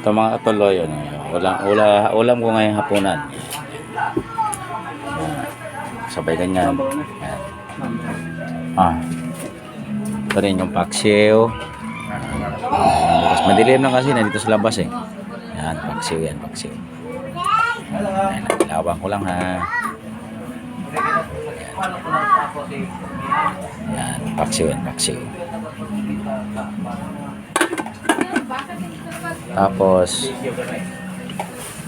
Ito mga tuloy, ano, ulam ko ngayong hapunan. Sabay ganyan. Ayan. Ito rin yung paksiw. Bukas madilim na kasi, nandito sa labas eh. Yan, paksiw yan, paksiw. Ayan, ilawang ko lang ha. Yan, paksiw yan, paksiw. Tapos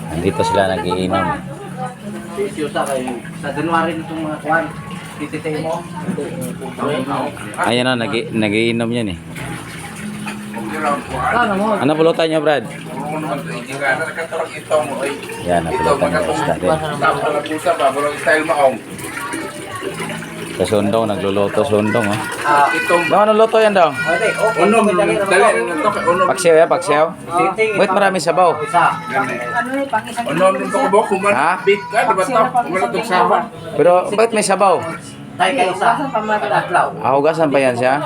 nandito sila nagiinom. Sa January nitong mga kwan, tititay mo. Ayan na, nagiinom yan eh. Ano pulutan nyo, Brad? Yan, napulutan nyo isda din. Sa Sundong, nagluluto Sundong oh. Daw, ano luto yan daw? Paksiw ya, paksiw. Wait, marami sabaw. Ha? Pero, bakit may sabaw? Hugasan pa yan siya?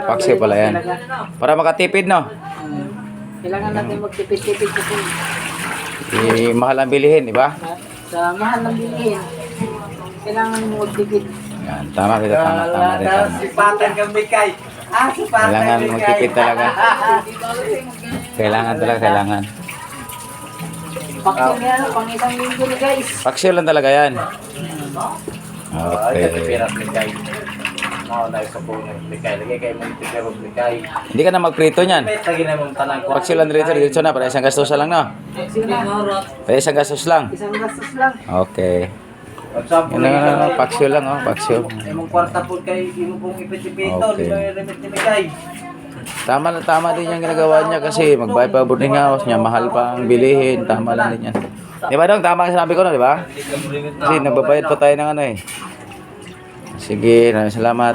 Paksiw pala yan. Para makatipid, no? Kailangan natin magtipid-tipid kasi Mahal ang bilihin, di ba? sa mahal ng bilihin. Kailangan mo magtipid. Yan, tama kita, tama rin. Tama. Sipatan kami kay. Sipatan Kailangan kami magtipid talaga. Kailangan talaga, kailangan. Paksin yan, pang isang linggo ni guys. Paksiw lang talaga yan. Okay. Hindi ka na magprito niyan. Paksiw lang diretso na, para isang gastos lang, no? Para isang gastos lang. Isang gastos lang. Okay. Yan na, paksiw lang, oh, paksiw. Imong kwarta po kay imo pong ipit-ipito, Okay. di ba remit ni Mikay? Tama din yung ginagawa niya kasi magbayad pa boarding house niya, mahal pa ang bilihin, tama lang din yan. Di ba dong, tama ang sinabi ko na, di ba? Kasi nagbabayad pa tayo ng ano eh. Sige, salamat.